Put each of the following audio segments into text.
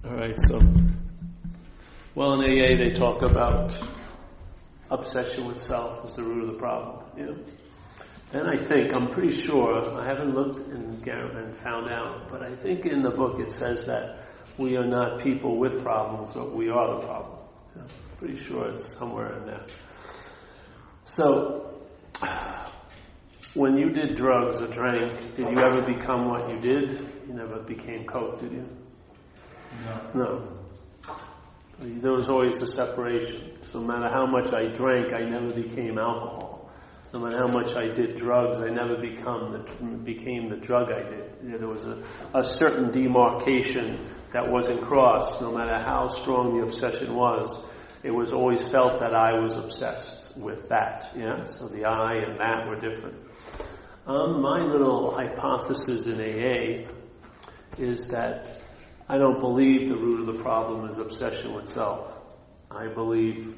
All right, so, well, in AA they talk about obsession with self as the root of the problem. And I think, I'm pretty sure, I haven't looked and found out, but I think in the book it says that we are not people with problems, but we are the problem. Pretty sure it's somewhere in there. So, when you did drugs or drank, did you ever become what you did? You never became coke, did you? No. There was always a separation. So no matter how much I drank, I never became alcohol. No matter how much I did drugs, I never became the drug I did. There was a certain demarcation that wasn't crossed. No matter how strong the obsession was, it was always felt that I was obsessed with that. So the I and that were different. My little hypothesis in AA is that I don't believe the root of the problem is obsession with self. I believe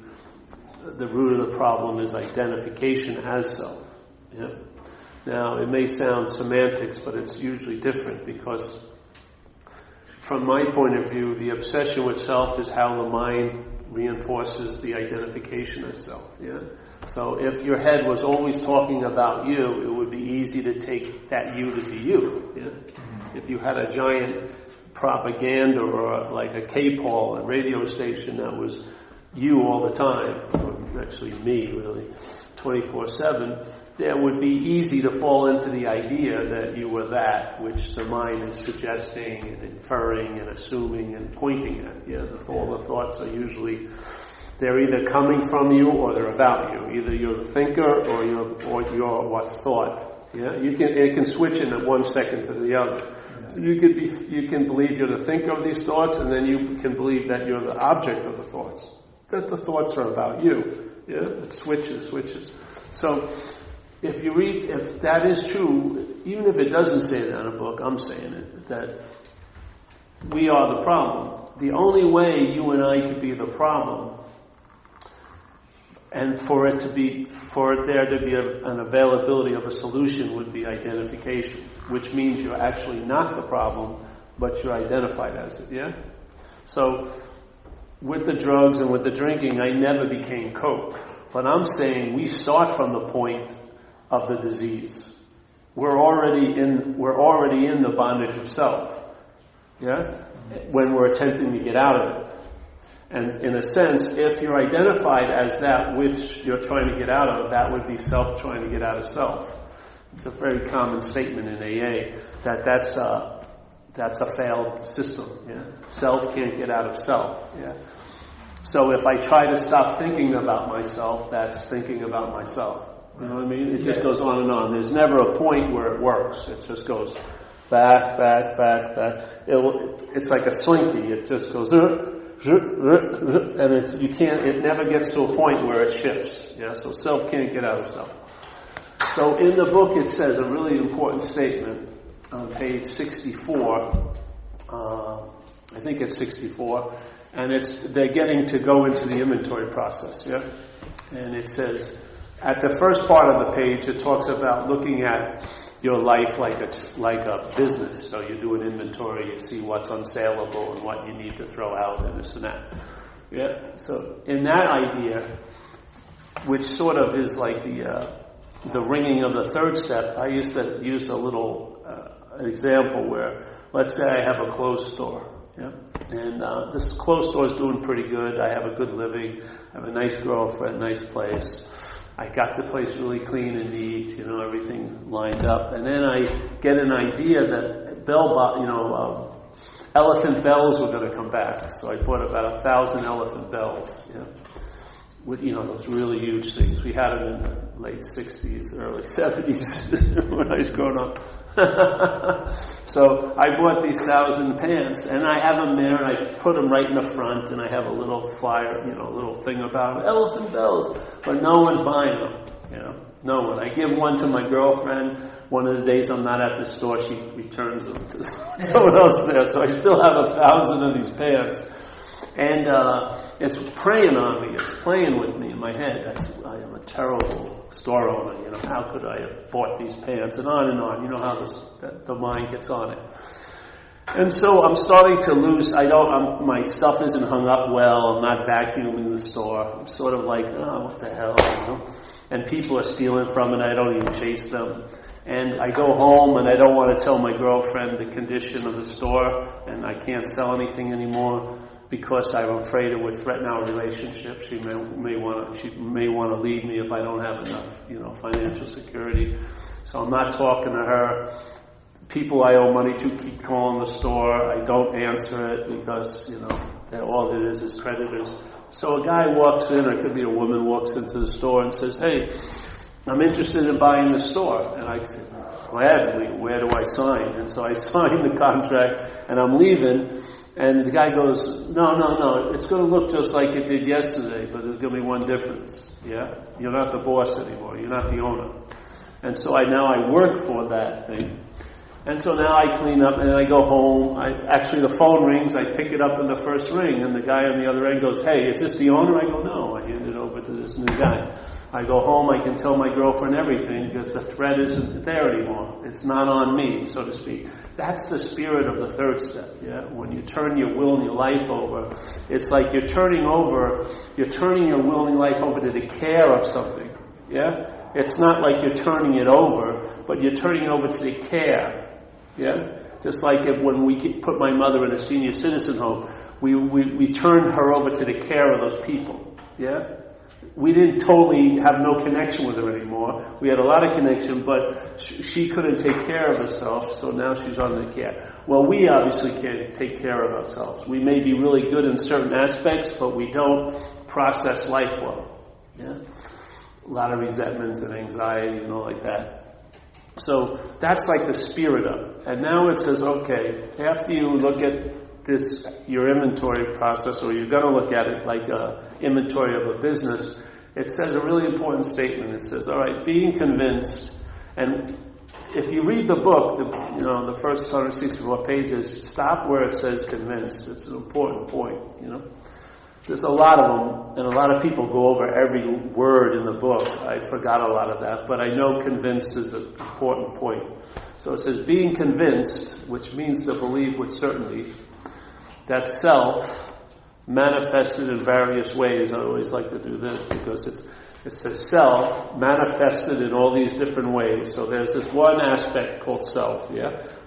the root of the problem is identification as self. Now, it may sound semantics, but it's usually different because from my point of view, the obsession with self is how the mind reinforces the identification as self. So if your head was always talking about you, it would be easy to take that you to be you. If you had a giant propaganda or like a K-Paul, a radio station that was you all the time, or actually me really, 24/7, it would be easy to fall into the idea that you were that which the mind is suggesting and inferring and assuming and pointing at. All the thoughts are usually, they're either coming from you or they're about you. Either you're the thinker or you're what's thought. It can switch in 1 second to the other. You can believe you're the thinker of these thoughts, and then you can believe that you're the object of the thoughts. That the thoughts are about you. It switches. So, if that is true, even if it doesn't say that in a book, I'm saying it, that we are the problem. The only way you and I could be the problem, and for there to be an availability of a solution would be identification, which means you're actually not the problem, but you're identified as it, So, with the drugs and with the drinking, I never became coke. But I'm saying we start from the point of the disease. We're already in the bondage of self, when we're attempting to get out of it. And in a sense, if you're identified as that which you're trying to get out of, that would be self trying to get out of self. It's a very common statement in AA that's a failed system. Self can't get out of self. So if I try to stop thinking about myself, that's thinking about myself. You know what I mean? It just goes on and on. There's never a point where it works. It just goes back. It's like a slinky. It just goes, and it never gets to a point where it shifts. So self can't get out of self. So in the book it says a really important statement on page 64. I think it's 64, and they're getting to go into the inventory process. And it says, at the first part of the page, it talks about looking at your life like a business. So you do an inventory, you see what's unsaleable and what you need to throw out and this and that. So in that idea, which sort of is like the ringing of the third step, I used to use a little example where, let's say I have a clothes store. And this clothes store is doing pretty good. I have a good living. I have a nice girlfriend, nice place. I got the place really clean and neat, everything lined up. And then I get an idea that elephant bells were going to come back. So I bought about 1,000 elephant bells, with, those really huge things. We had them in the late 60s, early 70s when I was growing up. So I bought these 1,000 pants, and I have them there, and I put them right in the front, and I have a little flyer, a little thing about elephant bells, but no one's buying them, no one. I give one to my girlfriend. One of the days I'm not at the store, she returns them to someone else there, so I still have 1,000 of these pants. And it's preying on me. It's playing with me in my head. I am a terrible store owner. How could I have bought these pants? And on and on. You know how the mind gets on it. And so I'm starting to lose, my stuff isn't hung up well, I'm not vacuuming the store. I'm sort of like, oh, what the hell, And people are stealing from it, I don't even chase them. And I go home and I don't want to tell my girlfriend the condition of the store, and I can't sell anything anymore because I'm afraid it would threaten our relationship. She may want to leave me if I don't have enough, financial security. So I'm not talking to her. People I owe money to keep calling the store. I don't answer it because, all it is creditors. So a guy walks in, or it could be a woman walks into the store and says, hey, I'm interested in buying the store. And I say, gladly, where do I sign? And so I sign the contract and I'm leaving. And the guy goes, no, it's going to look just like it did yesterday, but there's going to be one difference. Yeah? You're not the boss anymore. You're not the owner. And so I work for that thing. And so now I clean up and I go home. The phone rings. I pick it up in the first ring, and the guy on the other end goes, hey, is this the owner? I go, no. I hand it over to this new guy. I go home. I can tell my girlfriend everything because the threat isn't there anymore. It's not on me, so to speak. That's the spirit of the third step. Yeah, when you turn your will and your life over, it's like you're turning your will and life over to the care of something. Yeah, it's not like you're turning it over, but you're turning it over to the care. Yeah, just like when we put my mother in a senior citizen home, we turned her over to the care of those people. Yeah, we didn't totally have no connection with her anymore. We had a lot of connection, but she couldn't take care of herself, so now she's on the care. Well, we obviously can't take care of ourselves. We may be really good in certain aspects, but we don't process life well. Yeah, a lot of resentments and anxiety, like that. So that's like the spirit of it. And now it says, okay, after you look at this, your inventory process, or you're going to look at it like an inventory of a business, it says a really important statement. It says, all right, being convinced, and if you read the book, the first 164 pages, stop where it says convinced. It's an important point, There's a lot of them, and a lot of people go over every word in the book. I forgot a lot of that, but I know convinced is an important point. So it says, being convinced, which means to believe with certainty, that self manifested in various ways. I always like to do this because it says self manifested in all these different ways. So there's this one aspect called self,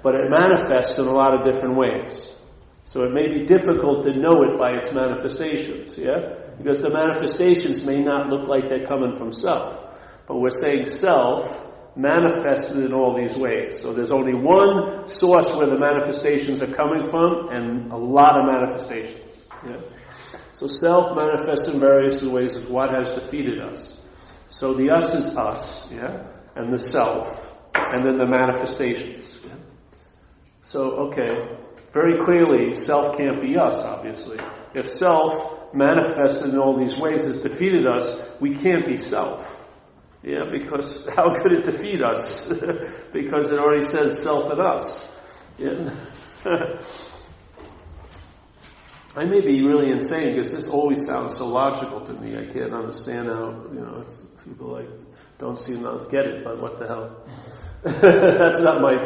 but it manifests in a lot of different ways. So it may be difficult to know it by its manifestations, because the manifestations may not look like they're coming from self. But we're saying self manifested in all these ways. So there's only one source where the manifestations are coming from, and a lot of manifestations. So self manifests in various ways is what has defeated us. So the us is us, and the self, and then the manifestations. So, okay. Very clearly, self can't be us, obviously. If self manifested in all these ways has defeated us, we can't be self. Because how could it defeat us? Because it already says self and us. I may be really insane because this always sounds so logical to me. I can't understand how, people don't seem to get it, but what the hell? That's not my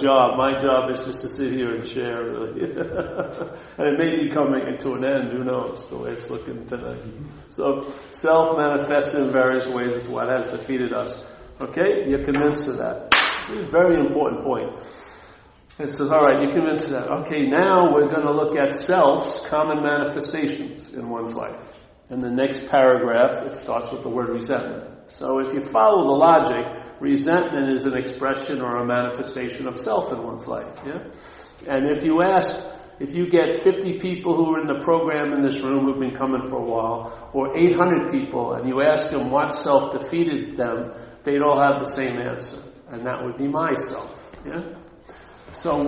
job. My job is just to sit here and share, really. And it may be coming to an end, who knows, the way it's looking tonight. So, self manifested in various ways is what has defeated us. Okay? You're convinced of that. It's a very important point. It says, alright, you're convinced of that. Okay, now we're going to look at self's common manifestations in one's life. In the next paragraph, it starts with the word resentment. So if you follow the logic, resentment is an expression or a manifestation of self in one's life. And if you get 50 people who are in the program in this room who've been coming for a while, or 800 people, and you ask them what self defeated them, they'd all have the same answer. And that would be myself. So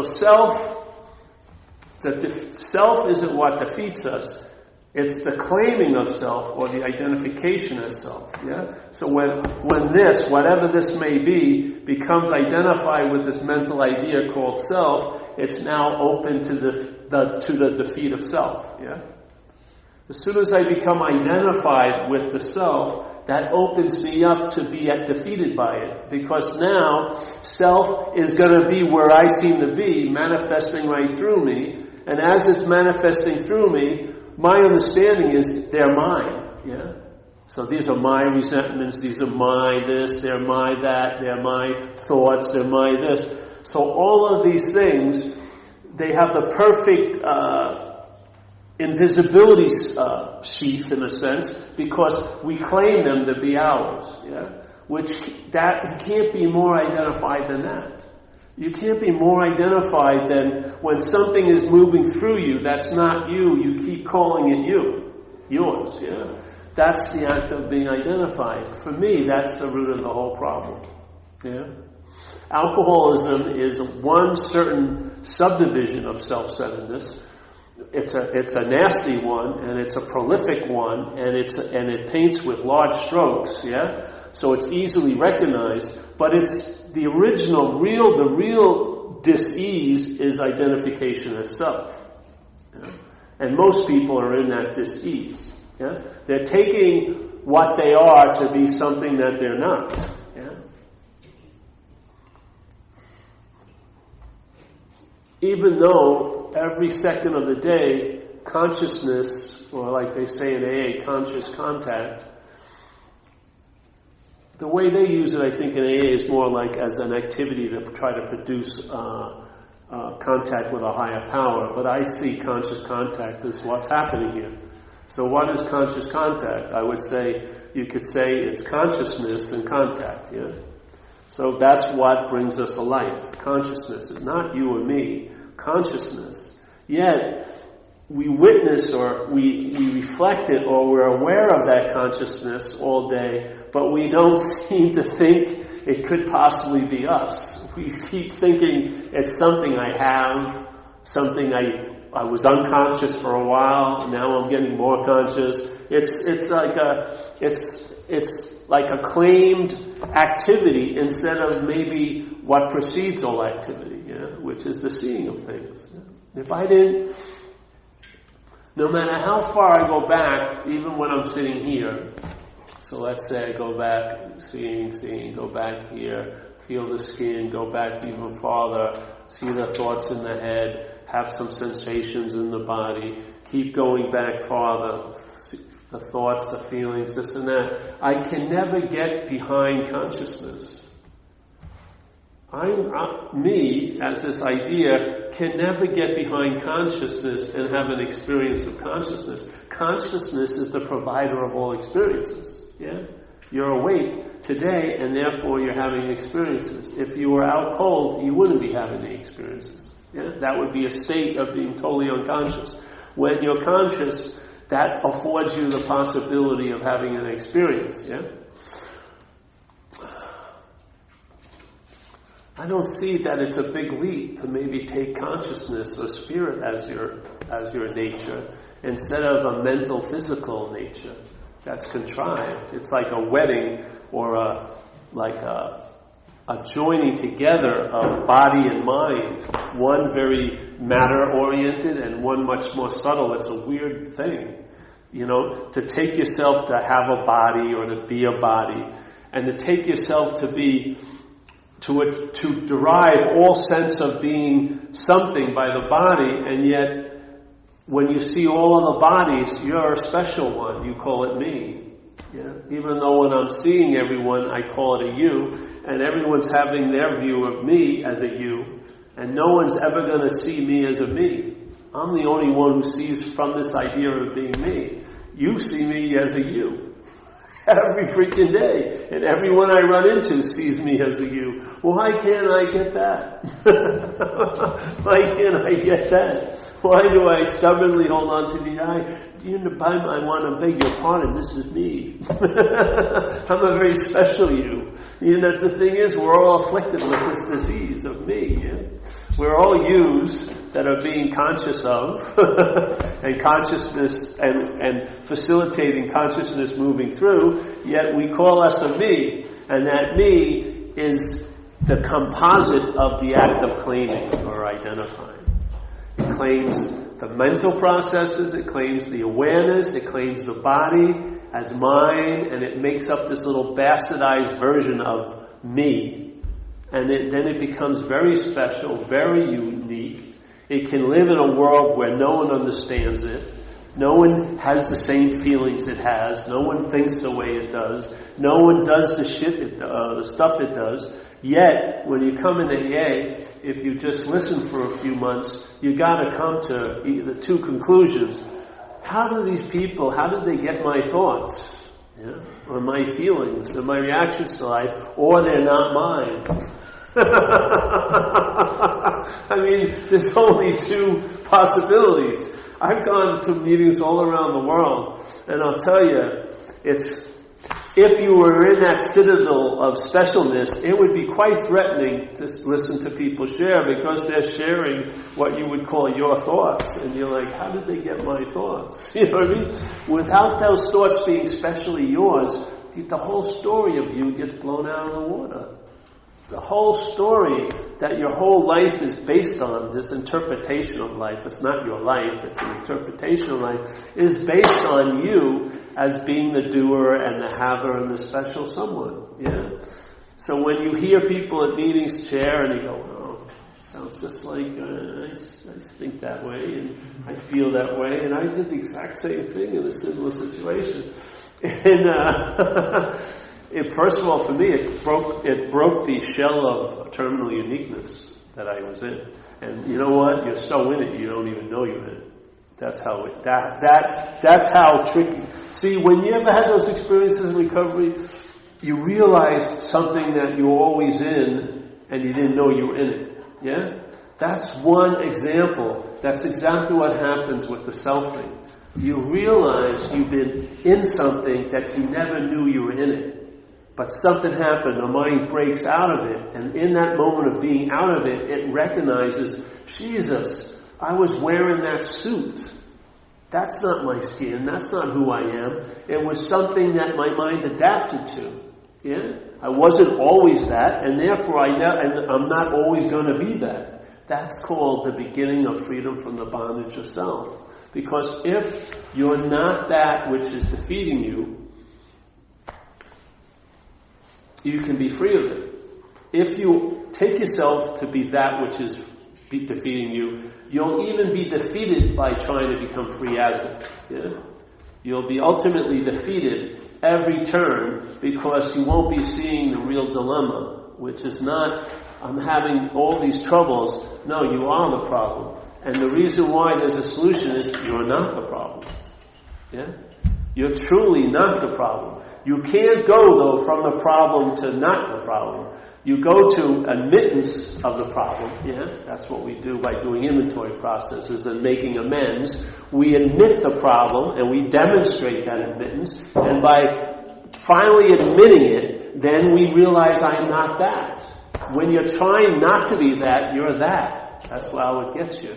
self isn't what defeats us. It's the claiming of self or the identification as self. So when this, whatever this may be, becomes identified with this mental idea called self, it's now open to the defeat of self. As soon as I become identified with the self, that opens me up to be defeated by it. Because now, self is going to be where I seem to be, manifesting right through me. And as it's manifesting through me, my understanding is they're mine. Yeah? So these are my resentments, these are my this, they're my that, they're my thoughts, they're my this. So all of these things, they have the perfect invisibility sheath, in a sense, because we claim them to be ours. Yeah? Which, that you can't be more identified than that. You can't be more identified than when something is moving through you that's not you, you keep calling it you. Yours, yeah? That's the act of being identified. For me, that's the root of the whole problem. Yeah? Alcoholism is one certain subdivision of self-centeredness. It's a nasty one, and it's a prolific one, and it paints with large strokes. Yeah, so it's easily recognized. But it's the real dis-ease is identification as self. Yeah? And most people are in that dis-ease. Yeah? They're taking what they are to be something that they're not. Yeah? Even though every second of the day, consciousness, or like they say in AA, conscious contact, the way they use it, I think, in AA is more like as an activity to try to produce contact with a higher power. But I see conscious contact as what's happening here. So what is conscious contact? I would say, you could say it's consciousness and contact, yeah? So that's what brings us alive. Consciousness is not you or me. Consciousness. Yet, we witness or we reflect it or we're aware of that consciousness all day, but we don't seem to think it could possibly be us. We keep thinking it's something I have, something I was unconscious for a while, now I'm getting more conscious. It's like a claimed activity instead of maybe what precedes all activity, yeah? Which is the seeing of things. Yeah? If I didn't, no matter how far I go back, even when I'm sitting here, so let's say I go back, seeing, go back here, feel the skin, go back even farther, see the thoughts in the head, have some sensations in the body, keep going back farther, the thoughts, the feelings, this and that. I can never get behind consciousness. Me, as this idea, can never get behind consciousness and have an experience of consciousness. Consciousness is the provider of all experiences. Yeah? You're awake today, and therefore you're having experiences. If you were out cold, you wouldn't be having any experiences. Yeah? That would be a state of being totally unconscious. When you're conscious, that affords you the possibility of having an experience. Yeah? I don't see that it's a big leap to maybe take consciousness or spirit as your nature instead of a mental, physical nature that's contrived. It's like a wedding or a joining together of body and mind. One very matter-oriented and one much more subtle. It's a weird thing. You know, to take yourself to have a body or to be a body, and to take yourself to be to derive all sense of being something by the body, and yet when you see all of the bodies, you're a special one. You call it me. Yeah? Even though when I'm seeing everyone, I call it a you, and everyone's having their view of me as a you, and no one's ever going to see me as a me. I'm the only one who sees from this idea of being me. You see me as a you. Every freaking day. And everyone I run into sees me as a you. Why can't I get that? Why can't I get that? Why do I stubbornly hold on to the I? I want to beg your pardon, this is me. I'm a very special you. You know, the thing is, we're all afflicted with this disease of me. Yeah? We're all yous that are being conscious of, and consciousness, and facilitating consciousness moving through, yet we call us a me, and that me is the composite of the act of claiming or identifying. It claims the mental processes, it claims the awareness, it claims the body, as mine, and it makes up this little bastardized version of me. And then it becomes very special, very unique. It can live in a world where no one understands it. No one has the same feelings it has. No one thinks the way it does. No one does the stuff it does. Yet, when you come into AA, if you just listen for a few months, you got to come to the two conclusions. How did they get my thoughts? Yeah? Or my feelings, or my reactions to life, or they're not mine. I mean, there's only two possibilities. I've gone to meetings all around the world, and I'll tell you, if you were in that citadel of specialness, it would be quite threatening to listen to people share, because they're sharing what you would call your thoughts. And you're like, how did they get my thoughts? You know what I mean? Without those thoughts being specially yours, the whole story of you gets blown out of the water. The whole story that your whole life is based on, this interpretation of life, it's not your life, it's an interpretation of life, is based on you as being the doer and the haver and the special someone. Yeah? So when you hear people at meetings share and you go, oh, sounds just like I think that way and I feel that way, and I did the exact same thing in a similar situation. And first of all, for me, it broke the shell of terminal uniqueness that I was in. And you know what? You're so in it, you don't even know you're in it. That's how tricky. See, when you ever had those experiences in recovery, you realized something that you were always in, and you didn't know you were in it. Yeah? That's one example. That's exactly what happens with the selfing. You realize you've been in something that you never knew you were in it. But something happened, the mind breaks out of it, and in that moment of being out of it, it recognizes, Jesus, I was wearing that suit. That's not my skin, that's not who I am. It was something that my mind adapted to. Yeah? I wasn't always that, and therefore I'm not always going to be that. That's called the beginning of freedom from the bondage of self. Because if you're not that which is defeating you, you can be free of it. If you take yourself to be that which is defeating you, you'll even be defeated by trying to become free as it. Yeah? You'll be ultimately defeated every turn because you won't be seeing the real dilemma, which is not, I'm having all these troubles. No, you are the problem. And the reason why there's a solution is you're not the problem. Yeah? You're truly not the problem. You can't go, though, from the problem to not the problem. You go to admittance of the problem. Yeah, that's what we do by doing inventory processes and making amends. We admit the problem and we demonstrate that admittance. And by finally admitting it, then we realize I'm not that. When you're trying not to be that, you're that. That's how it gets you.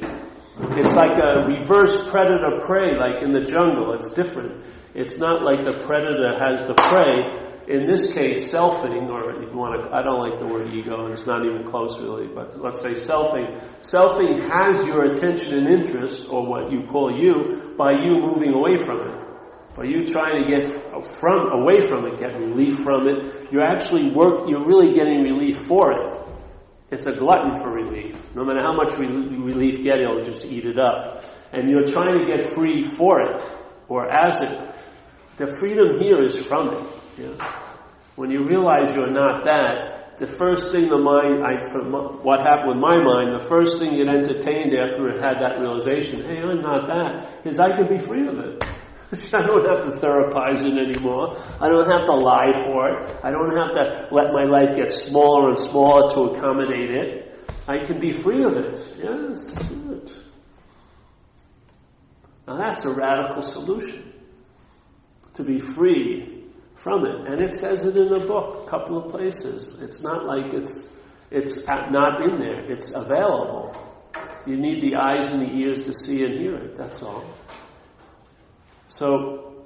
It's like a reverse predator-prey, like in the jungle. It's different. It's not like the predator has the prey. In this case, selfing, or if you want to, I don't like the word ego, and it's not even close really, but let's say selfing. Selfing has your attention and interest, or what you call you, by you moving away from it. By you trying to get away from it, get relief from it. You're really getting relief for it. It's a glutton for relief. No matter how much relief you get, it'll just eat it up. And you're trying to get free for it, or as it. The freedom here is from it. Yeah? When you realize you're not that, the first thing what happened with my mind, the first thing it entertained after it had that realization, hey, I'm not that, is I can be free of it. I don't have to therapize it anymore. I don't have to lie for it. I don't have to let my life get smaller and smaller to accommodate it. I can be free of it. Yes, good. Now that's a radical solution. To be free from it. And it says it in the book, a couple of places. It's not like it's not in there. It's available. You need the eyes and the ears to see and hear it. That's all. So,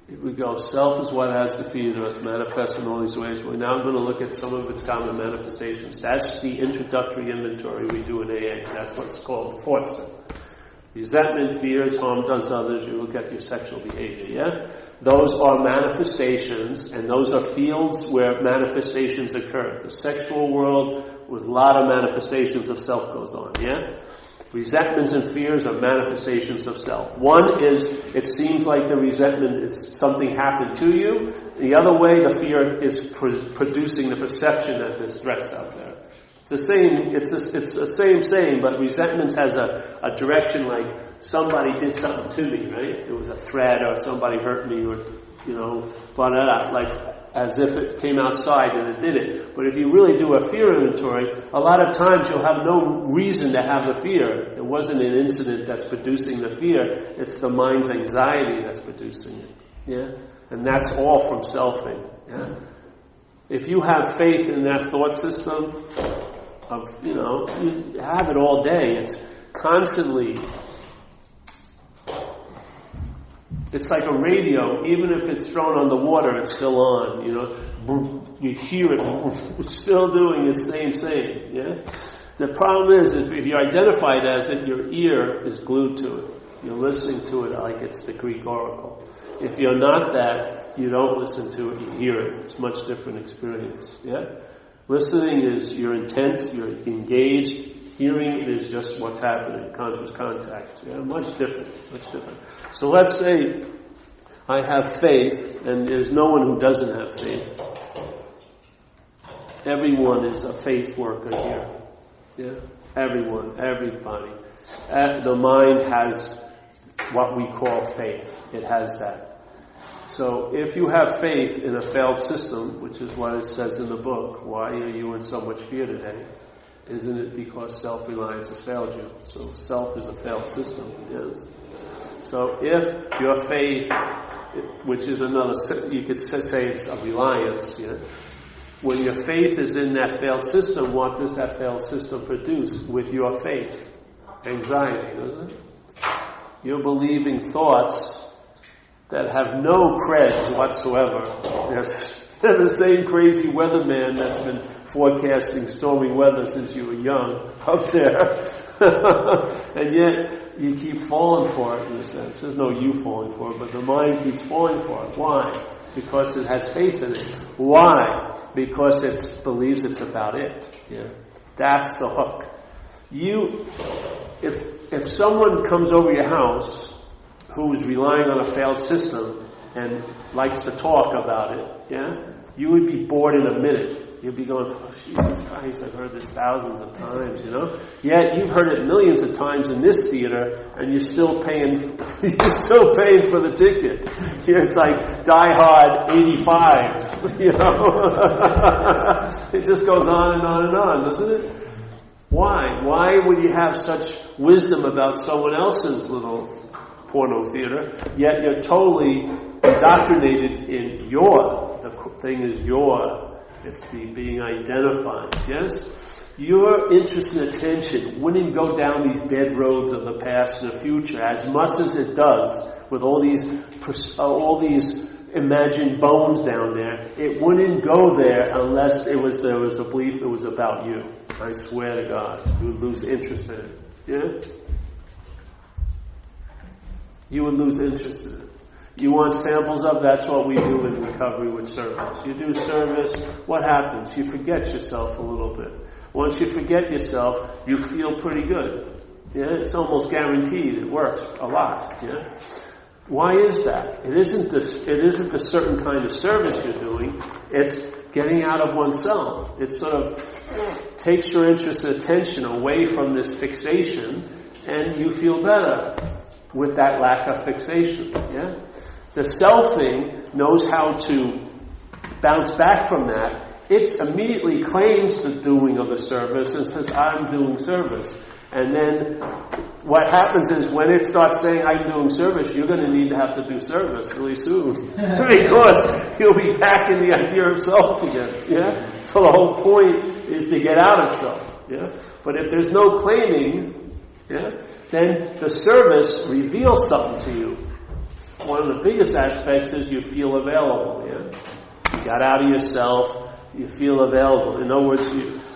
here we go. Self is what has defeated us, manifest in all these ways. We're now going to look at some of its common manifestations. That's the introductory inventory we do in AA. That's what's called the fourth step. Resentment, fears, harm done to others, you look at your sexual behavior, yeah? Those are manifestations, and those are fields where manifestations occur. The sexual world, with a lot of manifestations of self goes on, yeah? Resentments and fears are manifestations of self. One is, it seems like the resentment is something happened to you. The other way, the fear is producing the perception that there's threats out there. It's the same saying, but resentment has a direction like somebody did something to me, right? It was a threat, or somebody hurt me, or, like as if it came outside and it did it. But if you really do a fear inventory, a lot of times you'll have no reason to have the fear. It wasn't an incident that's producing the fear, it's the mind's anxiety that's producing it. Yeah? And that's all from selfing. Yeah? If you have faith in that thought system of, you have it all day. It's constantly, it's like a radio. Even if it's thrown on the water, it's still on, You hear it, it's still doing its same, yeah? The problem is, if you identify it as it, your ear is glued to it. You're listening to it like it's the Greek oracle. If you're not that, you don't listen to it, you hear it. It's a much different experience, yeah? Listening is your intent, you're engaged. Hearing is just what's happening, conscious contact. Yeah, much different. So let's say I have faith, and there's no one who doesn't have faith. Everyone is a faith worker here. Yeah, everyone, everybody. The mind has what we call faith. It has that. So if you have faith in a failed system, which is what it says in the book, why are you in so much fear today? Isn't it because self-reliance has failed you? So self is a failed system, yes. So if your faith, which is another, you could say it's a reliance, yeah? When your faith is in that failed system, what does that failed system produce with your faith? Anxiety, doesn't it? You're believing thoughts that have no creds whatsoever. They're the same crazy weatherman that's been forecasting stormy weather since you were young up there. And yet you keep falling for it in a sense. There's no you falling for it, but the mind keeps falling for it. Why? Because it has faith in it. Why? Because it believes it's about it. Yeah. That's the hook. If someone comes over your house who is relying on a failed system and likes to talk about it, yeah, you would be bored in a minute. You'd be going, oh, Jesus Christ, I've heard this thousands of times, Yet you've heard it millions of times in this theater, and you're still paying for the ticket. It's like Die Hard 85, It just goes on and on and on, doesn't it? Why? Why would you have such wisdom about someone else's little porno theater, yet you're totally indoctrinated in the thing is it's the being identified, yes? Your interest and attention wouldn't go down these dead roads of the past and the future as much as it does with all these imagined bones down there. It wouldn't go there unless there was a belief it was about you. I swear to God, you would lose interest in it. Yeah? You would lose interest in it. You want samples of? That's what we do in recovery with service. You do service, what happens? You forget yourself a little bit. Once you forget yourself, you feel pretty good. Yeah, it's almost guaranteed. It works a lot. Yeah. Why is that? It isn't the certain kind of service you're doing. It's getting out of oneself. It sort of takes your interest and attention away from this fixation, and you feel better with that lack of fixation. Yeah? The selfing knows how to bounce back from that. It immediately claims the doing of the service and says, I'm doing service. And then what happens is when it starts saying, I'm doing service, you're going to need to have to do service really soon. Because you'll be back in the idea of self again. Yeah? So the whole point is to get out of self. Yeah? But if there's no claiming, yeah, then the service reveals something to you. One of the biggest aspects is you feel available. Yeah? You got out of yourself, you feel available. In other words,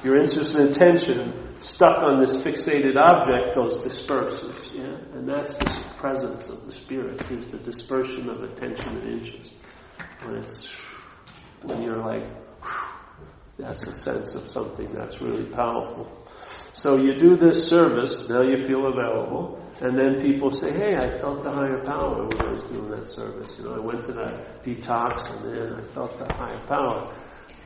your interest and attention stuck on this fixated object goes disperses, yeah? And that's the presence of the Spirit, is the dispersion of attention and interest. When you're like, that's a sense of something that's really powerful. So you do this service, now you feel available, and then people say, hey, I felt the higher power when I was doing that service. I went to that detox and then I felt the higher power.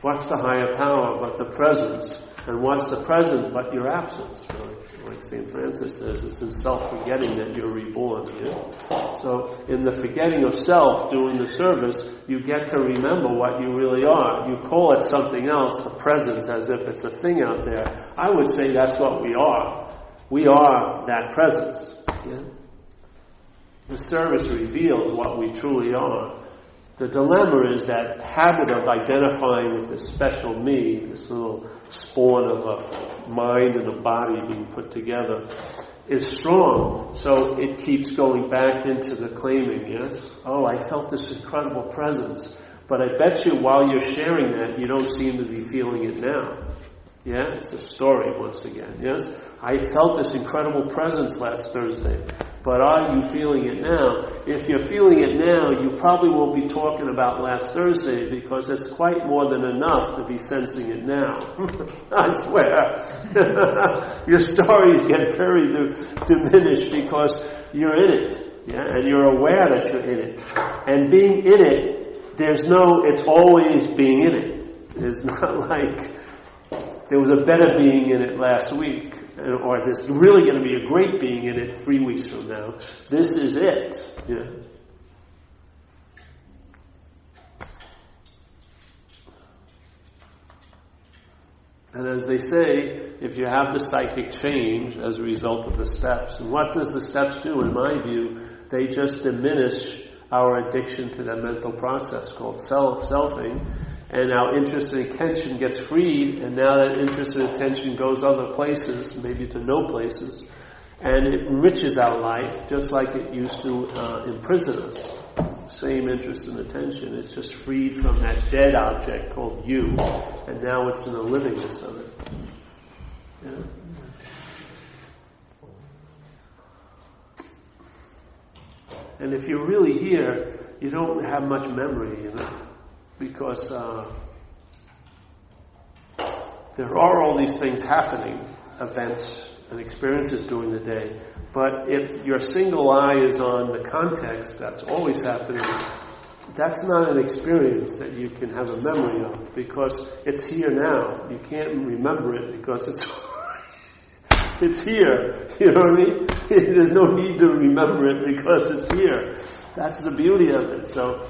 What's the higher power but the presence? And what's the present but your absence? Really? Like St. Francis says, it's in self-forgetting that you're reborn. Yeah? So in the forgetting of self, doing the service, you get to remember what you really are. You call it something else, the presence, as if it's a thing out there. I would say that's what we are. We are that presence. Yeah? The service reveals what we truly are. The dilemma is that habit of identifying with this special me, this little spawn of a mind and a body being put together, is strong. So it keeps going back into the claiming, yes? Oh, I felt this incredible presence. But I bet you while you're sharing that, you don't seem to be feeling it now. Yeah? It's a story once again, yes? I felt this incredible presence last Thursday. But are you feeling it now? If you're feeling it now, you probably won't be talking about last Thursday because it's quite more than enough to be sensing it now. I swear. Your stories get very diminished because you're in it. Yeah? And you're aware that you're in it. And being in it, it's always being in it. It's not like there was a better being in it last week. Or there's really going to be a great being in it 3 weeks from now. This is it. Yeah. And as they say, if you have the psychic change as a result of the steps, and what does the steps do? In my view, they just diminish our addiction to that mental process called selfing. And our interest and attention gets freed, and now that interest and attention goes other places, maybe to no places, and it enriches our life just like it used to imprison us. Same interest and attention. It's just freed from that dead object called you, and now it's in the livingness of it. Yeah. And if you're really here, you don't have much memory, because there are all these things happening, events and experiences during the day. But if your single eye is on the context that's always happening, that's not an experience that you can have a memory of, because it's here now. You can't remember it because it's here. You know what I mean? There's no need to remember it because it's here. That's the beauty of it. So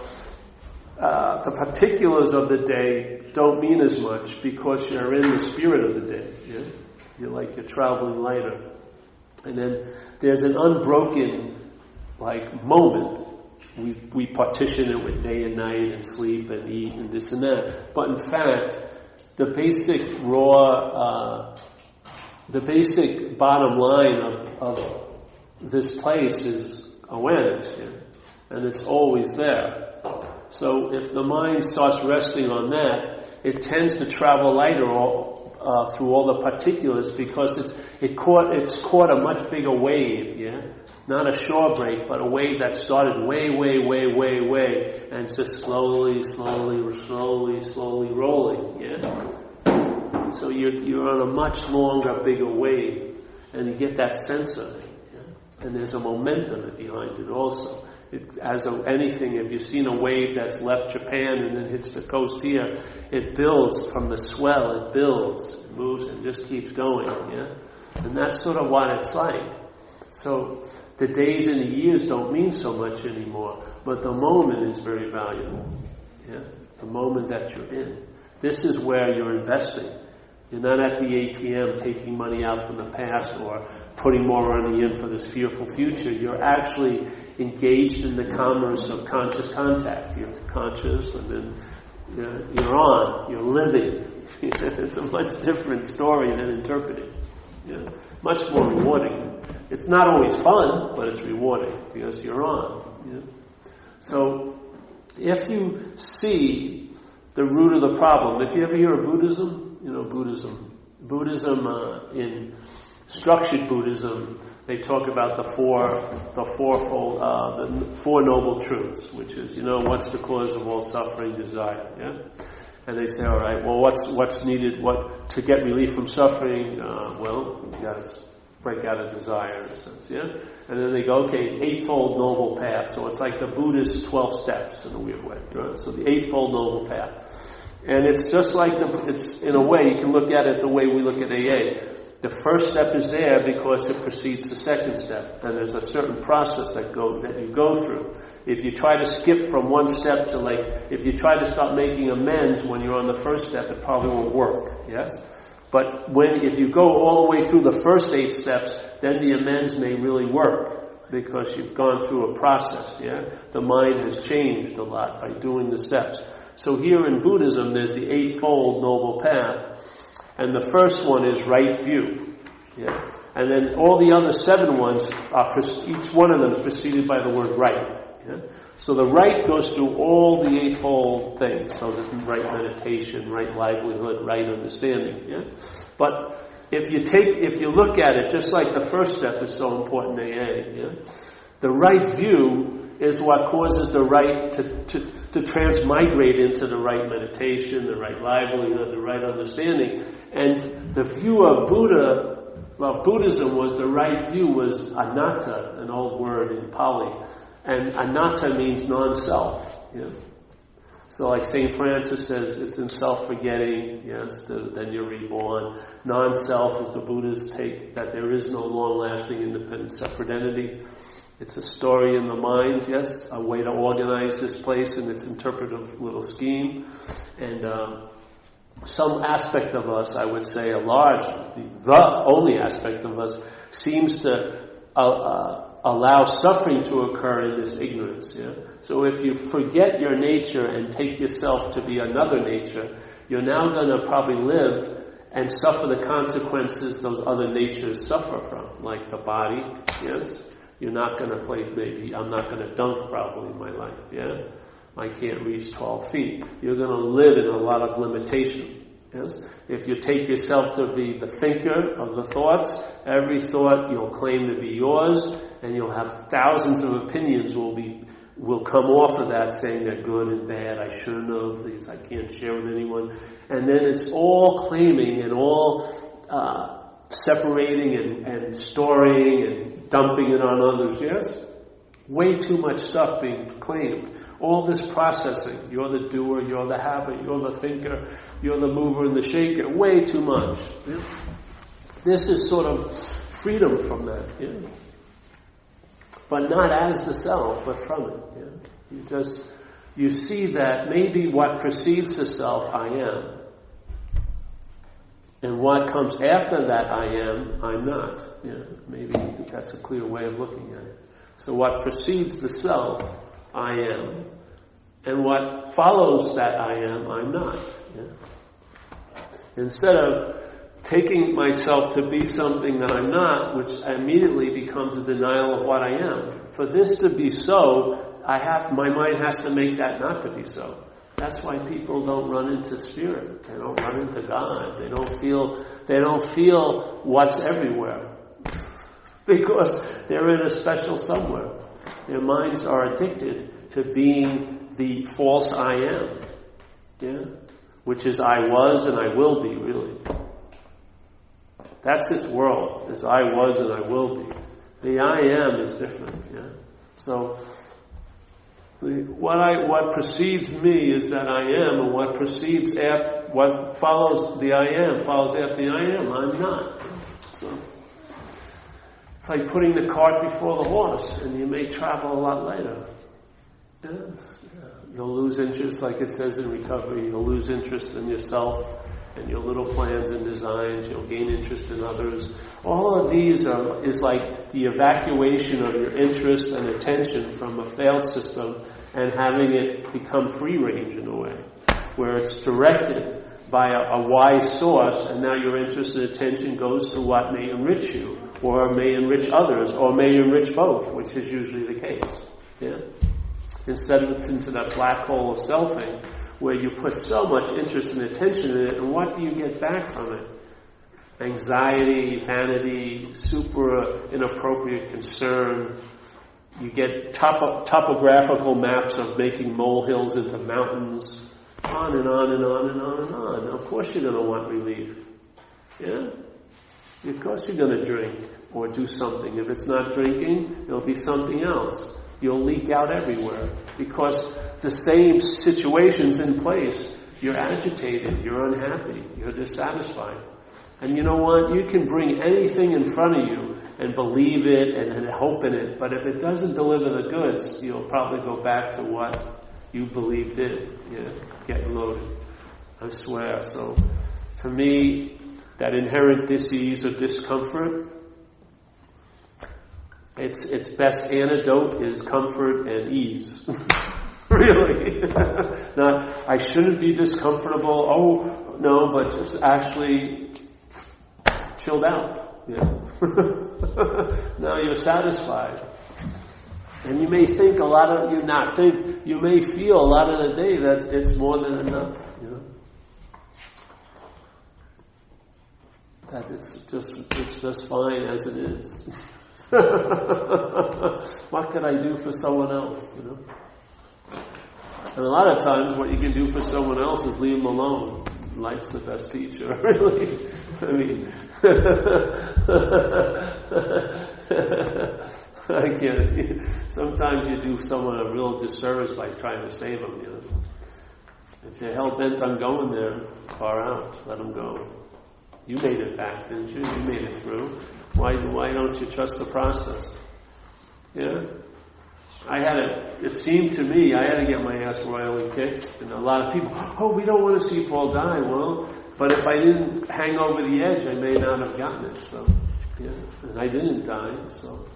the particulars of the day don't mean as much because you're in the spirit of the day. Yeah? You're traveling lighter. And then there's an unbroken moment. We partition it with day and night and sleep and eat and this and that. But in fact, the basic bottom line of this place is awareness. Yeah? And it's always there. So if the mind starts resting on that, it tends to travel lighter through all the particulars because it's caught a much bigger wave, yeah? Not a shore break, but a wave that started way, and it's just slowly rolling, yeah? So you're on a much longer, bigger wave, and you get that sense of it, yeah? And there's a momentum behind it also. Anything, if you've seen a wave that's left Japan and then hits the coast here, it builds from the swell, it builds, it moves, and just keeps going, yeah? And that's sort of what it's like. So the days and the years don't mean so much anymore, but the moment is very valuable, yeah? The moment that you're in. This is where you're investing. You're not at the ATM taking money out from the past or putting more money in for this fearful future. You're actually engaged in the commerce of conscious contact. You're conscious and then you're on, you're living. It's a much different story than interpreting. Yeah? Much more rewarding. It's not always fun, but it's rewarding because you're on. Yeah? So if you see the root of the problem, if you ever hear of Buddhism, Buddhism Buddhism, in structured Buddhism, they talk about the Four Noble Truths, which is, what's the cause of all suffering? Desire, yeah? And they say, all right, well, what's needed to get relief from suffering? You got to break out of desire, in a sense, yeah? And then they go, okay, Eightfold Noble Path. So it's like the Buddhist 12 steps in a weird way, right? So the Eightfold Noble Path. And it's just like it's in a way, you can look at it the way we look at AA. The first step is there because it precedes the second step. And there's a certain process that you go through. If you try to skip from one step to if you try to start making amends when you're on the first step, it probably won't work, yes? But if you go all the way through the first 8 steps, then the amends may really work because you've gone through a process, yeah? The mind has changed a lot by doing the steps. So here in Buddhism, there's the Eightfold Noble Path. And the first one is right view. Yeah? And then all the other 7 ones, each one of them is preceded by the word right. Yeah? So the right goes through all the eightfold things. So there's right meditation, right livelihood, right understanding. Yeah? But if you look at it, just like the first step is so important in AA, yeah? The right view is what causes the right to transmigrate into the right meditation, the right livelihood, the right understanding. And the view of Buddhism was the right view was anatta, an old word in Pali. And anatta means non-self. Yeah? So like St. Francis says, it's in self-forgetting, yes, then you're reborn. Non-self is the Buddhist take that there is no long-lasting independent separate entity. It's a story in the mind, yes, a way to organize this place in its interpretive little scheme. And some aspect of us, I would say the only aspect of us, seems to allow suffering to occur in this ignorance. Yeah? So if you forget your nature and take yourself to be another nature, you're now going to probably live and suffer the consequences those other natures suffer from, like the body, yes? You're not going to I'm not going to dunk probably in my life, yeah? I can't reach 12 feet. You're going to live in a lot of limitation, yes? If you take yourself to be the thinker of the thoughts, every thought you'll claim to be yours, and you'll have thousands of opinions will come off of that saying they're good and bad, I shouldn't have, these I can't share with anyone. And then it's all claiming and all separating and storing and dumping it on others, yes? Way too much stuff being claimed. All this processing. You're the doer, you're the habit, you're the thinker, you're the mover and the shaker. Way too much. Yeah? This is sort of freedom from that. Yeah? But not as the self, but from it. Yeah? You see that maybe what precedes the self, I am. And what comes after that I am, I'm not. Yeah, maybe that's a clear way of looking at it. So what precedes the self, I am. And what follows that I am, I'm not. Yeah? Instead of taking myself to be something that I'm not, which immediately becomes a denial of what I am. For this to be so, my mind has to make that not to be so. That's why people don't run into spirit. They don't run into God. They don't feel what's everywhere. Because they're in a special somewhere. Their minds are addicted to being the false I am. Yeah? Which is I was and I will be, really. That's its world, is I was and I will be. The I am is different, yeah? So what precedes me is that I am, and what follows the I am follows after the I am. I'm not. So it's like putting the cart before the horse, and you may travel a lot later. Yes. Yeah. You'll lose interest, like it says in recovery. You'll lose interest in yourself and your little plans and designs. You'll gain interest in others. All of these is like the evacuation of your interest and attention from a failed system and having it become free range in a way, where it's directed by a wise source, and now your interest and attention goes to what may enrich you, or may enrich others, or may enrich both, which is usually the case. Yeah? Instead of it's into that black hole of selfing, where you put so much interest and attention in it, and what do you get back from it? anxiety, vanity, super inappropriate concern. You get topographical maps of making molehills into mountains, on and on and on and on and on. Of course you're going to want relief. Yeah? Of course you're going to drink or do something. If it's not drinking, it'll be something else. You'll leak out everywhere because the same situation's in place. You're agitated, you're unhappy, you're dissatisfied. And you know what? You can bring anything in front of you and believe it and hope in it, but if it doesn't deliver the goods, you'll probably go back to what you believed in. Yeah, getting loaded. I swear. So, to me, that inherent dis-ease or discomfort, its best antidote is comfort and ease. Really. Not, I shouldn't be discomfortable. Oh, no, but just actually chilled out. Yeah. Now you're satisfied. And you may think you may feel a lot of the day that it's more than enough. You know? That it's just fine as it is. What can I do for someone else, you know? And a lot of times what you can do for someone else is leave them alone. Life's the best teacher, really. I mean, I can't. Sometimes you do someone a real disservice by trying to save them, you know. If they're hell-bent on going there, far out, let them go. You made it back, didn't you? You made it through. Why don't you trust the process? Yeah? It seemed to me, I had to get my ass royally kicked. And a lot of people, we don't want to see Paul die. Well, but if I didn't hang over the edge, I may not have gotten it. So, yeah. And I didn't die, so.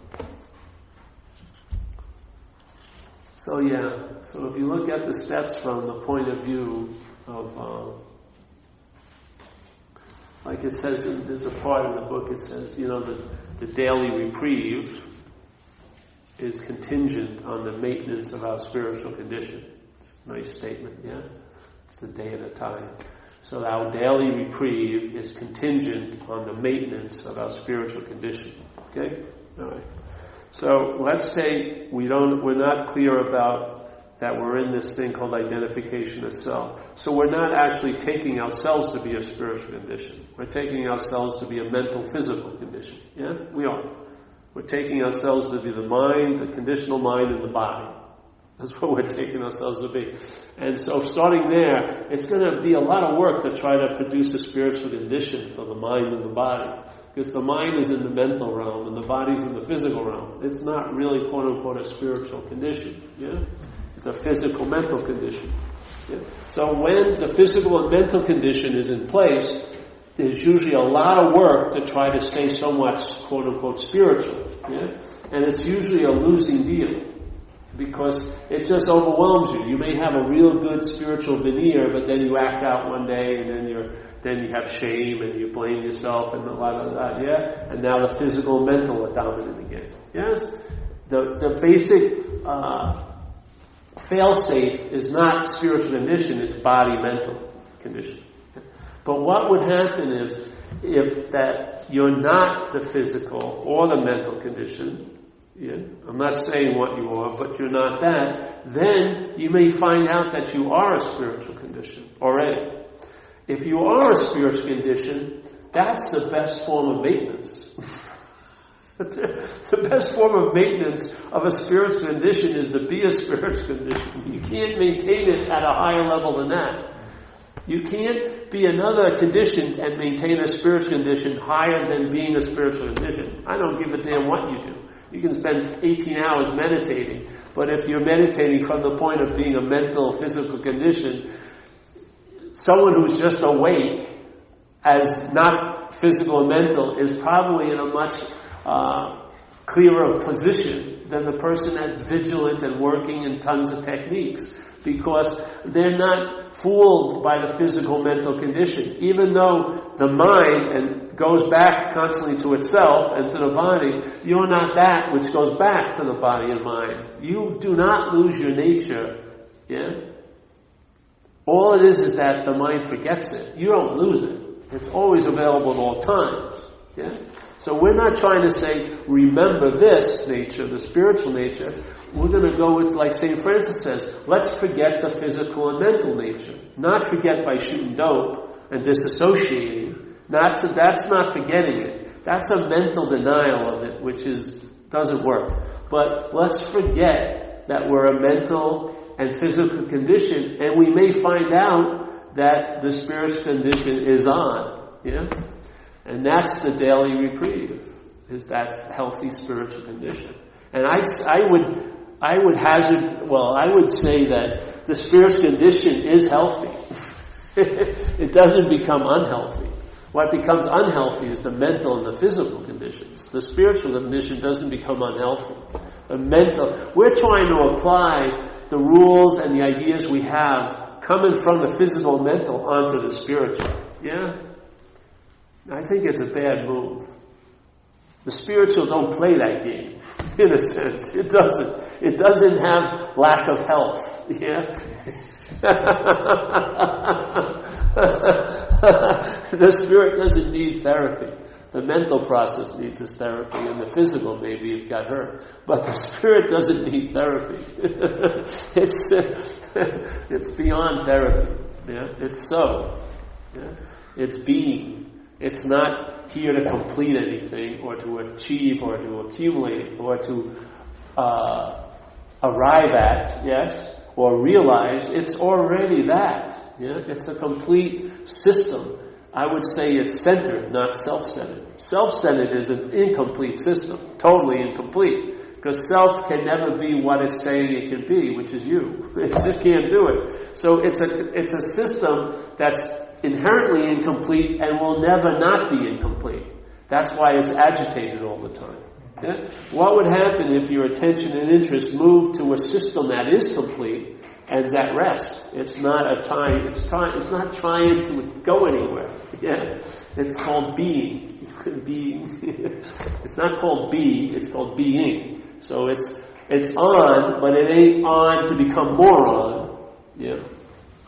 So if you look at the steps from the point of view of, like it says, there's a part in the book, it says, the daily reprieve is contingent on the maintenance of our spiritual condition. It's a nice statement, yeah? It's the day at a time. So our daily reprieve is contingent on the maintenance of our spiritual condition. Okay? All right. So let's say we're not clear about that we're in this thing called identification of self. So we're not actually taking ourselves to be a spiritual condition. We're taking ourselves to be a mental, physical condition. Yeah? We are. We're taking ourselves to be the mind, the conditional mind, and the body. That's what we're taking ourselves to be. And so starting there, it's going to be a lot of work to try to produce a spiritual condition for the mind and the body. Because the mind is in the mental realm and the body's in the physical realm. It's not really, quote unquote, a spiritual condition. Yeah? It's a physical mental condition. Yeah? So when the physical and mental condition is in place, there's usually a lot of work to try to stay somewhat, quote unquote, spiritual. Yeah? And it's usually a losing deal. Because it just overwhelms you. You may have a real good spiritual veneer, but then you act out one day, and then you have shame, and you blame yourself, and a lot of that, yeah? And now the physical and mental are dominant again. Yes? The basic fail-safe is not spiritual condition, it's body-mental condition. But what would happen is, if that you're not the physical or the mental condition, yeah, I'm not saying what you are, but you're not that, then you may find out that you are a spiritual condition already. If you are a spiritual condition, that's the best form of maintenance. The best form of maintenance of a spiritual condition is to be a spiritual condition. You can't maintain it at a higher level than that. You can't be another condition and maintain a spiritual condition higher than being a spiritual condition. I don't give a damn what you do. You can spend 18 hours meditating, but if you're meditating from the point of being a mental, physical condition, someone who's just awake as not physical and mental is probably in a much clearer position than the person that's vigilant and working in tons of techniques, because they're not fooled by the physical mental condition. Even though the mind goes back constantly to itself and to the body, you're not that which goes back to the body and mind. You do not lose your nature. Yeah? All it is that the mind forgets it. You don't lose it. It's always available at all times. Yeah? So we're not trying to say, remember this nature, the spiritual nature. We're going to go with, like St. Francis says, let's forget the physical and mental nature. Not forget by shooting dope and disassociating. That's not forgetting it. That's a mental denial of it, which doesn't work. But let's forget that we're a mental and physical condition, and we may find out that the spiritual condition is on. Yeah? And that's the daily reprieve, is that healthy spiritual condition. And I would say that the spiritual condition is healthy. It doesn't become unhealthy. What becomes unhealthy is the mental and the physical conditions. The spiritual condition doesn't become unhealthy. We're trying to apply the rules and the ideas we have coming from the physical and mental onto the spiritual. Yeah? I think it's a bad move. The spiritual don't play that game, in a sense. It doesn't. It doesn't have lack of health. Yeah? The spirit doesn't need therapy. The mental process needs this therapy, and the physical maybe it got hurt. But the spirit doesn't need therapy. It's beyond therapy. Yeah? It's so. Yeah? It's being. It's not here to complete anything, or to achieve, or to accumulate, or to arrive at, yes, or realize. It's already that. Yeah? It's a complete system. I would say it's centered, not self-centered. Self-centered is an incomplete system, totally incomplete, because self can never be what it's saying it can be, which is you. It just can't do it. So it's a system that's inherently incomplete and will never not be incomplete. That's why it's agitated all the time. Yeah? What would happen if your attention and interest moved to a system that is complete and is at rest? It's not not trying to go anywhere. Yeah? It's called being. Being. It's not called be, it's called being. So it's on, but it ain't on to become more on. Yeah.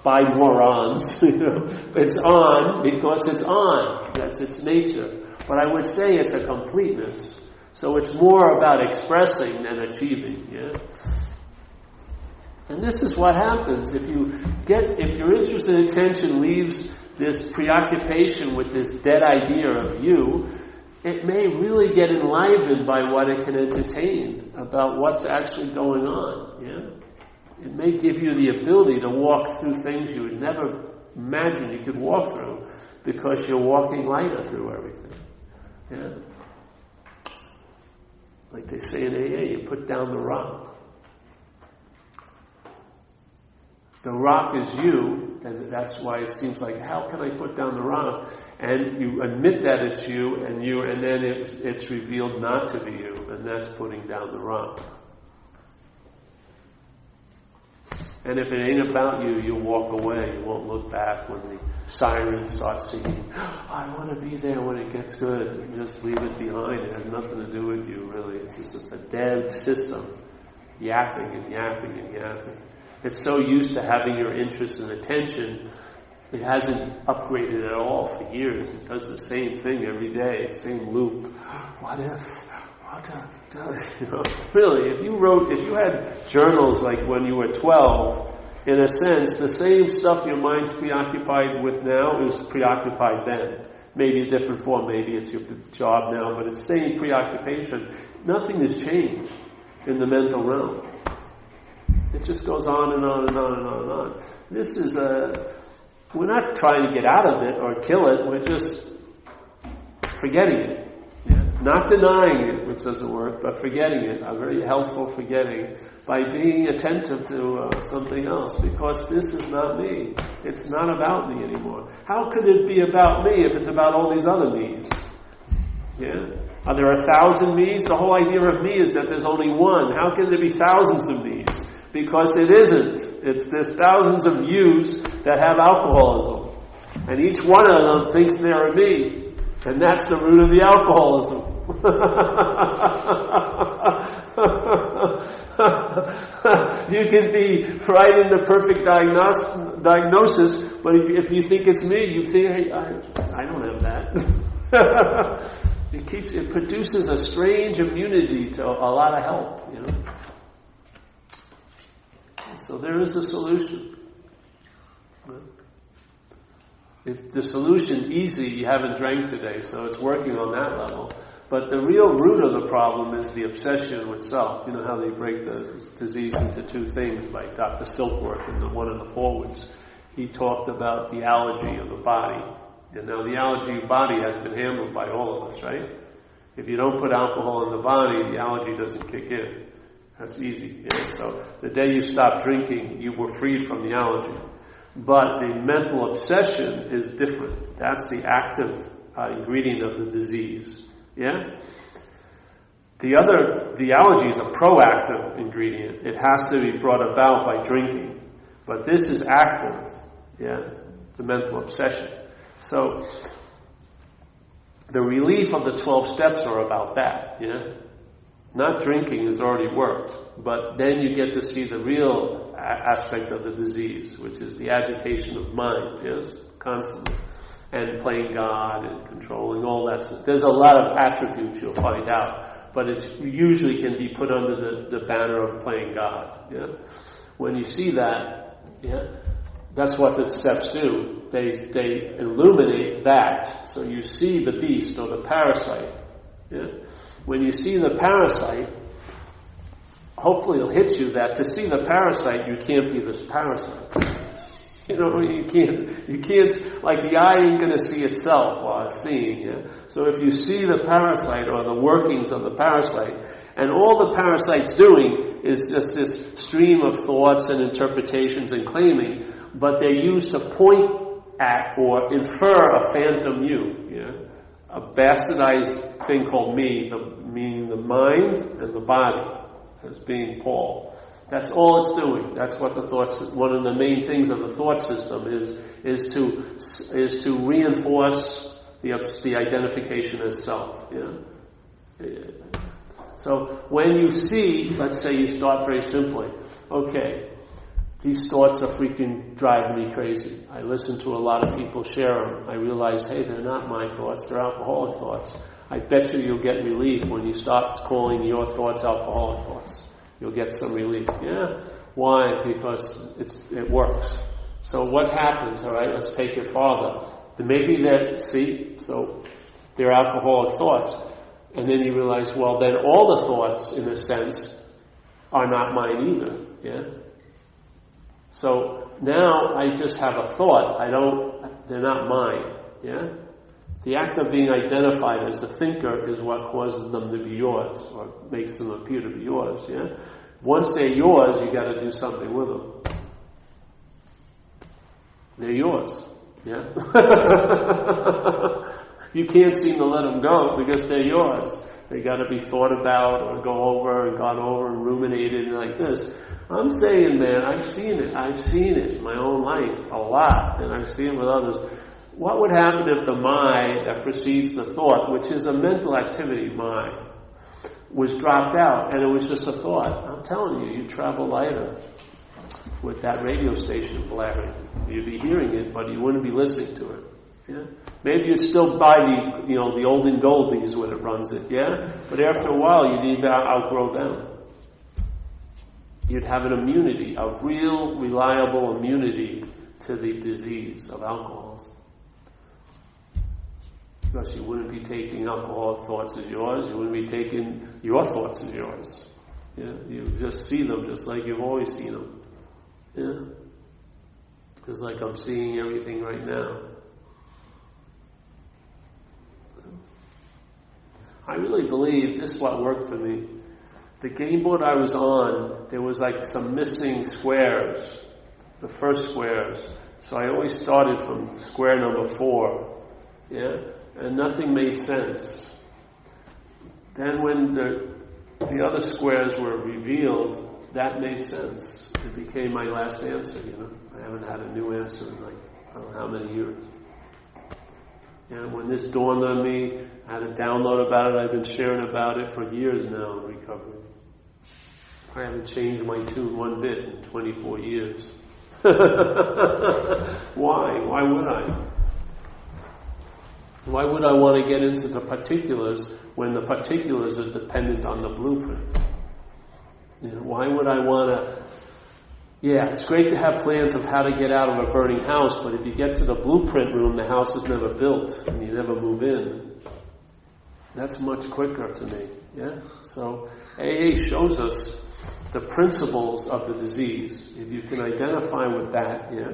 By morons, It's on because it's on. That's its nature. But I would say it's a completeness. So it's more about expressing than achieving. Yeah. And this is what happens if your interest and attention leaves this preoccupation with this dead idea of you. It may really get enlivened by what it can entertain about what's actually going on. Yeah. It may give you the ability to walk through things you would never imagine you could walk through, because you're walking lighter through everything. Yeah? Like they say in AA, you put down the rock. The rock is you, and that's why it seems like, how can I put down the rock? And you admit that it's you, and then it's revealed not to be you, and that's putting down the rock. And if it ain't about you, you'll walk away. You won't look back when the siren starts singing, I want to be there when it gets good. And just leave it behind. It has nothing to do with you, really. It's just a dead system, yapping and yapping and yapping. It's so used to having your interest and attention, it hasn't upgraded at all for years. It does the same thing every day, same loop. What if? Really, if you had journals like when you were 12, in a sense, the same stuff your mind's preoccupied with now is preoccupied then. Maybe a different form, maybe it's your job now, but it's the same preoccupation. Nothing has changed in the mental realm. It just goes on and on and on and on and on. This is we're not trying to get out of it or kill it, we're just forgetting it. Not denying it, which doesn't work, but forgetting it, a very helpful forgetting, by being attentive to something else, because this is not me. It's not about me anymore. How could it be about me if it's about all these other me's? Yeah? Are there 1,000 me's? The whole idea of me is that there's only one. How can there be thousands of me's? Because it isn't. There's thousands of yous that have alcoholism. And each one of them thinks they're a me. And that's the root of the alcoholism. You can be right in the perfect diagnosis, but if you think it's me, you think, hey, I don't have that. It produces a strange immunity to a lot of help, you know. So there is a solution. If the solution easy, you haven't drank today, so it's working on that level. But the real root of the problem is the obsession with self. You know how they break the disease into two things by Dr. Silkworth in one of the forwards. He talked about the allergy of the body. And now the allergy of the body has been handled by all of us, right? If you don't put alcohol in the body, the allergy doesn't kick in. That's easy. Yeah? So the day you stop drinking, you were freed from the allergy. But the mental obsession is different. That's the active ingredient of the disease. Yeah? The allergy is a proactive ingredient. It has to be brought about by drinking. But this is active. Yeah? The mental obsession. So, the relief of the 12 steps are about that. Yeah? Not drinking has already worked. But then you get to see the real aspect of the disease, which is the agitation of mind. Yes? Constantly. And playing God and controlling all that stuff. There's a lot of attributes you'll find out, but it usually can be put under the banner of playing God. Yeah? When you see that, yeah, that's what the steps do. They illuminate that, so you see the beast or the parasite. Yeah? When you see the parasite, hopefully it'll hit you that to see the parasite, you can't be this parasite. You know, you can't, like the eye ain't going to see itself while it's seeing. Yeah? So if you see the parasite or the workings of the parasite, and all the parasite's doing is just this stream of thoughts and interpretations and claiming, but they're used to point at or infer a phantom you. Yeah? A bastardized thing called me, meaning the mind and the body, as being Paul. That's all it's doing. That's what the thoughts. One of the main things of the thought system is to reinforce the identification as self. Yeah. So when you see, let's say you start very simply. Okay, these thoughts are freaking driving me crazy. I listen to a lot of people share them. I realize, hey, they're not my thoughts. They're alcoholic thoughts. I bet you'll get relief when you start calling your thoughts alcoholic thoughts. You'll get some relief. Yeah? Why? Because it works. So what happens? All right, let's take it farther. Maybe so they're alcoholic thoughts. And then you realize, well, then all the thoughts, in a sense, are not mine either. Yeah? So now I just have a thought. They're not mine. Yeah? The act of being identified as the thinker is what causes them to be yours, or makes them appear to be yours. Yeah. Once they're yours, you got to do something with them. They're yours. Yeah. You can't seem to let them go because they're yours. They got to be thought about, or go over and gone over and ruminated like this. I'm saying, man, I've seen it. I've seen it in my own life a lot, and I've seen it with others. What would happen if the mind that precedes the thought, which is a mental activity, mind, was dropped out and it was just a thought? I'm telling you, you'd travel lighter with that radio station blaring. You'd be hearing it, but you wouldn't be listening to it. Yeah? Maybe you'd still buy the olden goldies when it runs it, yeah? But after a while, you'd either outgrow them. You'd have an immunity, a real, reliable immunity to the disease of alcoholism. Because you wouldn't be taking alcoholic thoughts as yours. You wouldn't be taking your thoughts as yours. Yeah? You just see them just like you've always seen them. Yeah? Because like I'm seeing everything right now. I really believe this is what worked for me. The game board I was on, there was like some missing squares. The first squares. So I always started from square number 4. Yeah? And nothing made sense. Then when the other squares were revealed, that made sense. It became my last answer, I haven't had a new answer in I don't know how many years. And when this dawned on me, I had a download about it. I've been sharing about it for years now in recovery. I haven't changed my tune one bit in 24 years. Why? Why would I? Why would I want to get into the particulars when the particulars are dependent on the blueprint? Why would I want to... Yeah, it's great to have plans of how to get out of a burning house, but if you get to the blueprint room, the house is never built, and you never move in. That's much quicker to me, yeah? So, AA shows us the principles of the disease. If you can identify with that, yeah,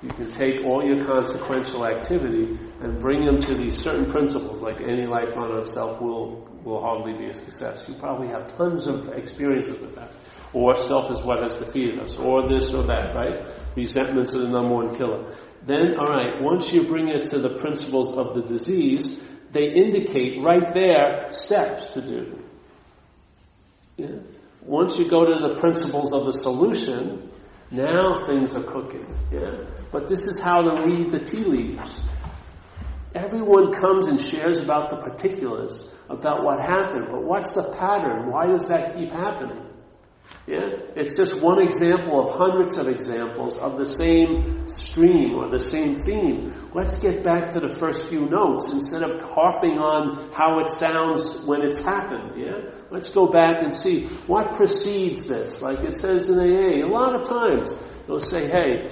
you can take all your consequential activity and bring them to these certain principles, like any life run on self will hardly be a success. You probably have tons of experiences with that. Or self is what has defeated us, or this or that, right? Resentments are the number one killer. Then, alright, once you bring it to the principles of the disease, they indicate right there steps to do. Yeah? Once you go to the principles of the solution, now things are cooking. Yeah? But this is how to read the tea leaves. Everyone comes and shares about the particulars, about what happened, but what's the pattern? Why does that keep happening? Yeah? It's just one example of hundreds of examples of the same stream or the same theme. Let's get back to the first few notes instead of harping on how it sounds when it's happened. Yeah? Let's go back and see what precedes this. Like it says in AA, a lot of times they'll say, hey,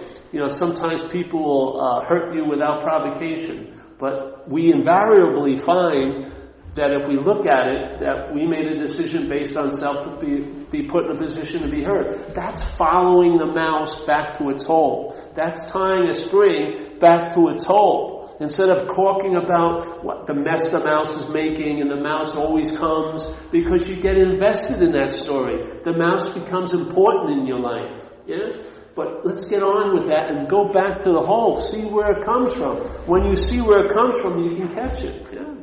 sometimes people will hurt you without provocation. But we invariably find that if we look at it, that we made a decision based on self to be put in a position to be hurt. That's following the mouse back to its hole. That's tying a string back to its hole. Instead of talking about what the mess the mouse is making, and the mouse always comes, because you get invested in that story. The mouse becomes important in your life. Yeah? But let's get on with that and go back to the hole. See where it comes from. When you see where it comes from, you can catch it. Yeah?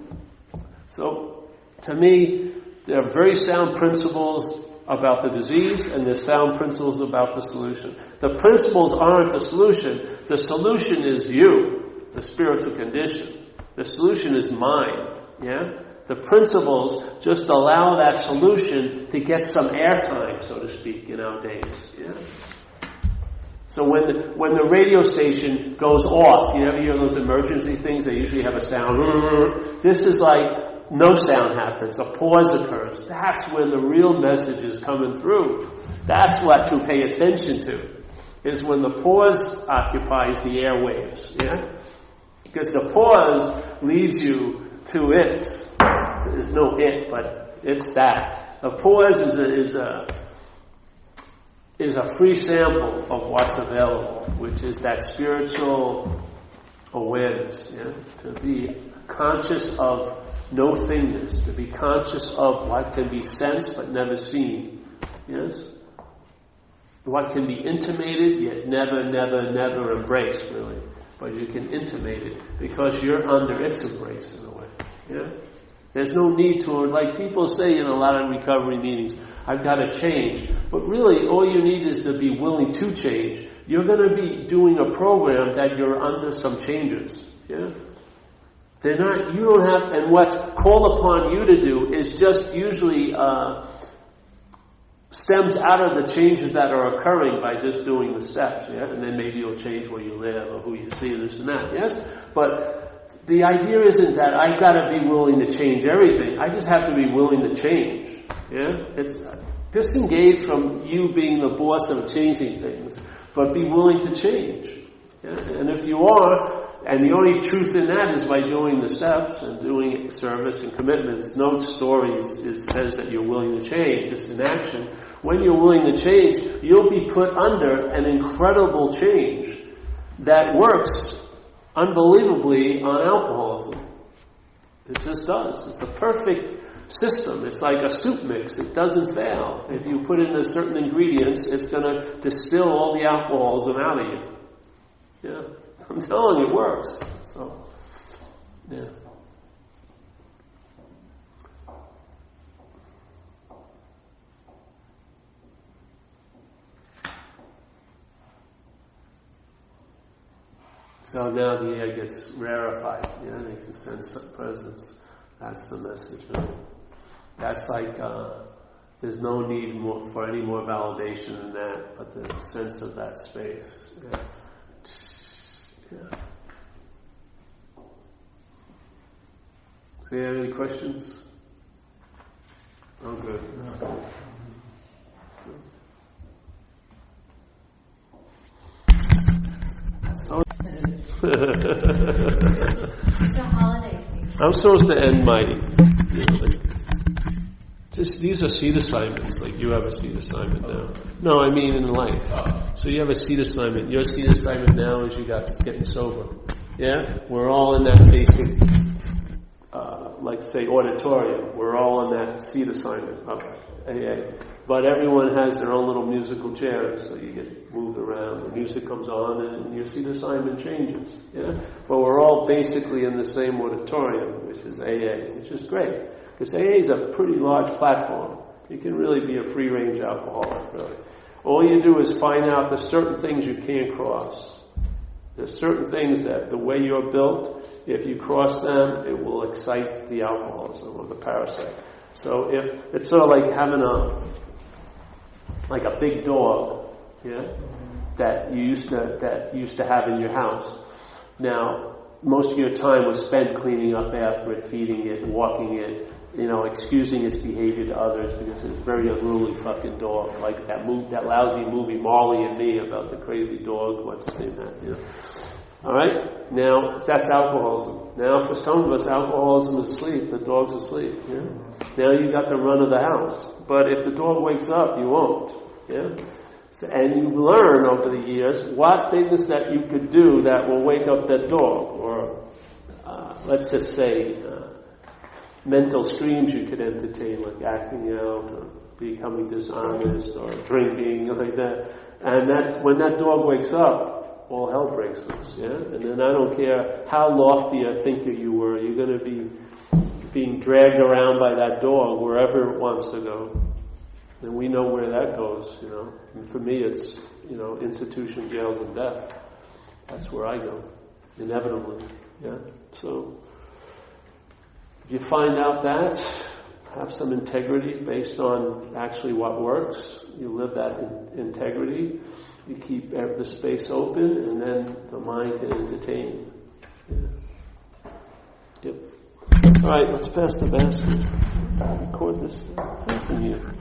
So, to me, there are very sound principles about the disease, and there's sound principles about the solution. The principles aren't the solution. The solution is you, the spiritual condition. The solution is mind. Yeah? The principles just allow that solution to get some airtime, so to speak, in our days. Yeah? So when the radio station goes off, you ever hear those emergency things? They usually have a sound. This is like no sound happens. A pause occurs. That's when the real message is coming through. That's what to pay attention to. Is when the pause occupies the airwaves. Yeah? Because the pause leads you to it. There's no it, but it's that. A pause is a free sample of what's available, which is that spiritual awareness. Yeah? To be conscious of no thingness, to be conscious of what can be sensed but never seen. Yes? What can be intimated yet never embraced, really. But you can intimate it because you're under its embrace in a way. Yeah? There's no need to, like people say in a lot of recovery meetings, I've got to change. But really, all you need is to be willing to change. You're going to be doing a program that you're under some changes. Yeah? They're not, you don't have, and what's called upon you to do is just usually stems out of the changes that are occurring by just doing the steps, yeah? And then maybe you'll change where you live or who you see, this and that, yes? But the idea isn't that I've got to be willing to change everything. I just have to be willing to change, yeah? It's disengage from you being the boss of changing things, but be willing to change. Yeah? And if you are, and the only truth in that is by doing the steps and doing service and commitments. No stories says that you're willing to change. It's in action. When you're willing to change, you'll be put under an incredible change that works unbelievably on alcoholism. It just does. It's a perfect system. It's like a soup mix. It doesn't fail. If you put in certain ingredients, it's going to distill all the alcoholism out of you. Yeah. I'm telling you, it works. So, yeah. So now the air gets rarefied. Yeah, they can sense presence. That's the message. Right? That's like the there's no need for any more validation than that, but the sense of that space. Yeah. Yeah. So you have any questions? Oh, good. That's good. It's a holiday thing. I'm supposed to end my, these are seat assignments, like you have a seat assignment now. No, I mean in life. So you have a seat assignment. Your seat assignment now is you got getting sober. Yeah? We're all in that basic, like say auditorium. We're all in that seat assignment of AA. But everyone has their own little musical chairs, so you get moved around. The music comes on and your seat assignment changes. Yeah? But we're all basically in the same auditorium, which is AA, which is great. Because AA is a pretty large platform. You can really be a free-range alcoholic, really. All you do is find out there's certain things you can't cross. There's certain things that the way you're built, if you cross them, it will excite the alcoholism or the parasite. So if it's sort of like having a big dog, yeah, that you used to have in your house. Now, most of your time was spent cleaning up after it, feeding it, walking it, excusing its behavior to others because it's a very unruly fucking dog, like that lousy movie Marley and Me about the crazy dog. What's his name? All right. Now that's alcoholism. Now for some of us, alcoholism is asleep. The dog's asleep. Yeah. Now you got the run of the house. But if the dog wakes up, you won't. Yeah. And you learn over the years what things that you could do that will wake up that dog, or let's just say mental streams you could entertain, like acting out, or becoming dishonest, or drinking, like that. And when that dog wakes up, all hell breaks loose. Yeah, and then I don't care how lofty a thinker you were, you're going to be being dragged around by that dog wherever it wants to go. And we know where that goes, And for me, it's, institution, jails, and death. That's where I go, inevitably. Yeah. So, if you find out that, have some integrity based on actually what works. You live that integrity. You keep the space open, and then the mind can entertain. Yeah. Yep. All right, let's pass the basket. Record this. How can you?